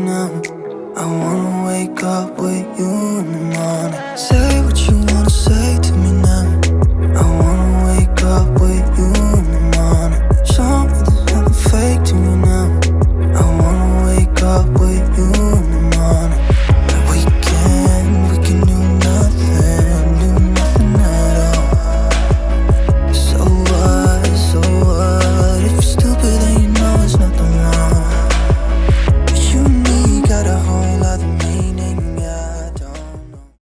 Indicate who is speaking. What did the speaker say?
Speaker 1: now. I wanna wake up with you in the morning. Say what you wanna say to me now. I wanna